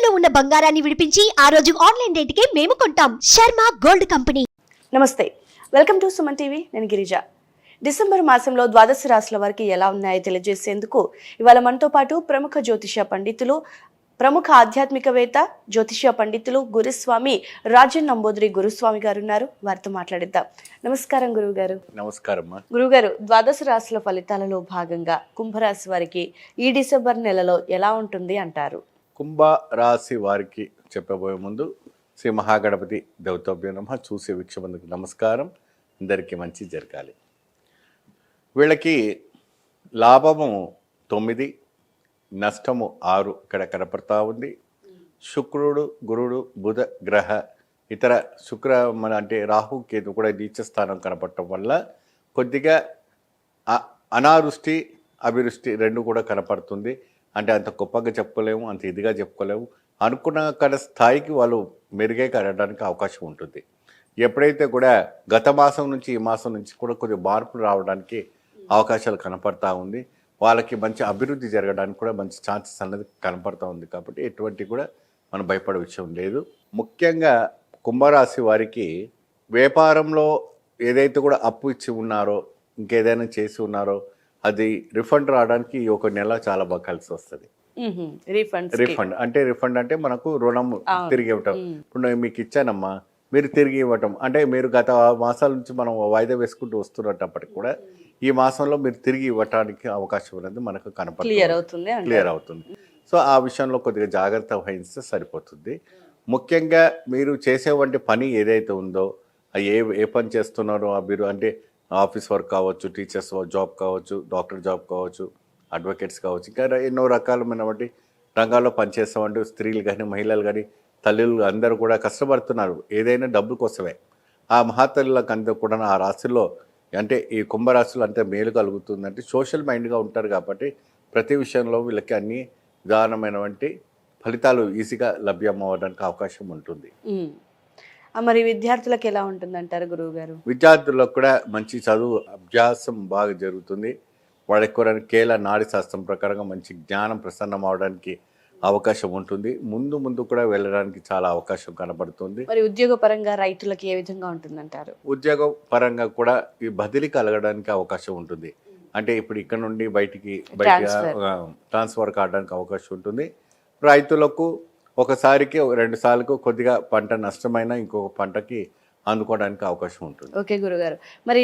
ఇంట్లో ఉన్న బంగారాన్ని విడిపించి ఆ రోజు ఆన్లైన్ రేటుకే మేము కొంటాం. Sharma gold company. నమస్తే, వెల్కమ్ టు సుమన్ టీవీ. నేను గిరిజ. డిసెంబర్ మాసంలో ద్వాదశ రాశుల వారికి ఎలా ఉన్నాయో తెలియజేసేందుకు ఇవాళ మనతో పాటు ప్రముఖ జ్యోతిష పండితులు, ప్రముఖ ఆధ్యాత్మికవేత్త, జ్యోతిష పండితులు గురుస్వామి రాజన్ నంబూద్రి గురుస్వామి గారు ఉన్నారు. వారితో మాట్లాడిద్దాం. నమస్కారం గురువు గారు. నమస్కారం. గురుగారు, ద్వాదశ రాశుల ఫలితాలలో భాగంగా కుంభరాశి వారికి ఈ డిసెంబర్ నెలలో ఎలా ఉంటుంది అంటారు? కుంభ రాశి వారికి చెప్పబోయే ముందు శ్రీ మహాగణపతి దేవతాభ్యో నమః. చూసే వీక్షకులకు నమస్కారం. అందరికీ మంచి జరగాలి. వీళ్ళకి లాభము 9, నష్టము 6 ఇక్కడ కనపడతా ఉంది. శుక్రుడు, గురుడు, బుధ గ్రహ ఇతర శుక్ర అంటే రాహు కేతు కూడా నీచ స్థానం కనపడటం వల్ల కొద్దిగా అనావృష్టి అభివృష్టి రెండు కూడా కనపడుతుంది. అంటే అంత గొప్పగా చెప్పుకోలేము, అంత ఇదిగా చెప్పుకోలేము. అనుకున్న స్థాయికి వాళ్ళు మెరుగే కనడానికి అవకాశం ఉంటుంది. ఎప్పుడైతే కూడా గత మాసం నుంచి ఈ మాసం నుంచి కూడా కొద్దిగా మార్పులు రావడానికి అవకాశాలు కనపడతా ఉంది. వాళ్ళకి మంచి అభివృద్ధి జరగడానికి కూడా మంచి ఛాన్సెస్ అన్నది కనపడతా ఉంది. కాబట్టి ఎటువంటి కూడా మనం భయపడే విషయం లేదు. ముఖ్యంగా కుంభరాశి వారికి వ్యాపారంలో ఏదైతే కూడా అప్పు ఇచ్చి ఉన్నారో, ఇంకేదైనా చేసి ఉన్నారో అది రిఫండ్ రావడానికి ఈ ఒక నెల చాలా బాగా కలిసి వస్తుంది. రిఫండ్ అంటే మనకు రుణం తిరిగి ఇవ్వటం. ఇప్పుడు నేను మీకు ఇచ్చానమ్మా, మీరు తిరిగి ఇవ్వటం అంటే మీరు గత మాసాల నుంచి మనం వాయిదా వేసుకుంటూ వస్తున్నప్పటికి కూడా ఈ మాసంలో మీరు తిరిగి ఇవ్వటానికి అవకాశం అనేది మనకు కనపడుతుంది, క్లియర్ అవుతుంది. సో ఆ విషయంలో కొద్దిగా జాగ్రత్త వహిస్తే సరిపోతుంది. ముఖ్యంగా మీరు చేసేవంటి పని ఏదైతే ఉందో, ఏ పని చేస్తున్నారో మీరు అంటే ఆఫీస్ వర్క్ కావచ్చు, టీచర్స్ జాబ్ కావచ్చు, డాక్టర్ జాబ్ కావచ్చు, అడ్వకేట్స్ కావచ్చు, ఇంకా ఎన్నో రకాలమైనటువంటి రంగాల్లో పనిచేస్తామంటే స్త్రీలు కానీ మహిళలు కానీ తల్లులు అందరూ కూడా కష్టపడుతున్నారు. ఏదైనా డబ్బుల కోసమే. ఆ మహాతల్లులకు అందరూ కూడా ఆ రాశిలో అంటే ఈ కుంభరాశులు అంతా మేలు కలుగుతుందంటే సోషల్ మైండ్గా ఉంటారు. కాబట్టి ప్రతి విషయంలో వీళ్ళకి అన్ని విధానమైనటువంటి ఫలితాలు ఈజీగా లభ్యం అవ్వడానికి అవకాశం ఉంటుంది. మరి విద్యార్థులకు ఎలా ఉంటుందంటారు గురువు గారు? విద్యార్థులకు కూడా మంచి చదువు అభ్యాసం బాగా జరుగుతుంది. వాళ్ళకి కూడా కేల నాడి శాస్త్రం ప్రకారంగా మంచి జ్ఞానం ప్రసన్నం అవడానికి అవకాశం ఉంటుంది. ముందు కూడా వెళ్ళడానికి చాలా అవకాశం కనబడుతుంది. మరి ఉద్యోగ పరంగా రైతులకు ఏ విధంగా ఉంటుందంటారు? ఉద్యోగ పరంగా కూడా ఈ బదిలీ కలగడానికి అవకాశం ఉంటుంది. అంటే ఇప్పుడు ఇక్కడ నుండి బయటికి ట్రాన్స్ఫర్ కావడానికి అవకాశం ఉంటుంది. రైతులకు ఒకసారికి 2 సార్లకు కొద్దిగా పంట నష్టమైన ఇంకొక పంటకి అందుకోవడానికి అవకాశం ఉంటుంది. ఓకే గురుగారు, మరి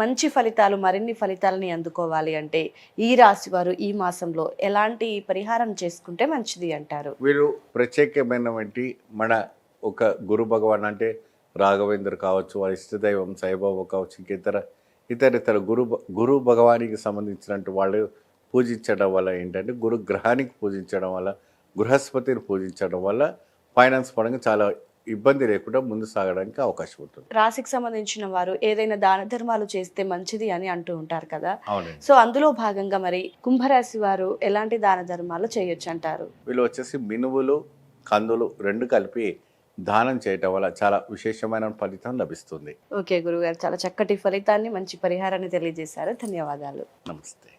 మంచి ఫలితాలు, మరిన్ని ఫలితాలని అందుకోవాలి అంటే ఈ రాశి వారు ఈ మాసంలో ఎలాంటి పరిహారం చేసుకుంటే మంచిది అంటారు? వీరు ప్రత్యేకమైనటువంటి మన ఒక గురు భగవాన్ అంటే రాఘవేంద్ర కావచ్చు, వారి ఇష్టదైవం సాయిబాబా కావచ్చు, ఇతర గురు భగవానికి సంబంధించినట్టు వాళ్ళు పూజించడం వల్ల ఏంటంటే గురు గ్రహానికి పూజించడం వల్ల, బృహస్పతిని పూజించడం వల్ల ఫైనాన్స్ పరంగా చాలా ఇబ్బంది లేకుండా ముందు సాగడానికి అవకాశం ఉంటుంది. రాశికి సంబంధించిన వారు ఏదైనా దాన ధర్మాలు చేస్తే మంచిది అని అంటూ ఉంటారు కదా. అవునండి. సో అందులో భాగంగా మరి కుంభరాశి వారు ఎలాంటి దాన ధర్మాలు చేయొచ్చు అంటారు? వీళ్ళు వచ్చేసి మినువులు, కందులు 2 కలిపి దానం చేయటం వల్ల చాలా విశేషమైన ఫలితం లభిస్తుంది. ఓకే గురుగారు, చాలా చక్కటి ఫలితాన్ని, మంచి పరిహారాన్ని తెలియజేశారు. ధన్యవాదాలు. నమస్తే.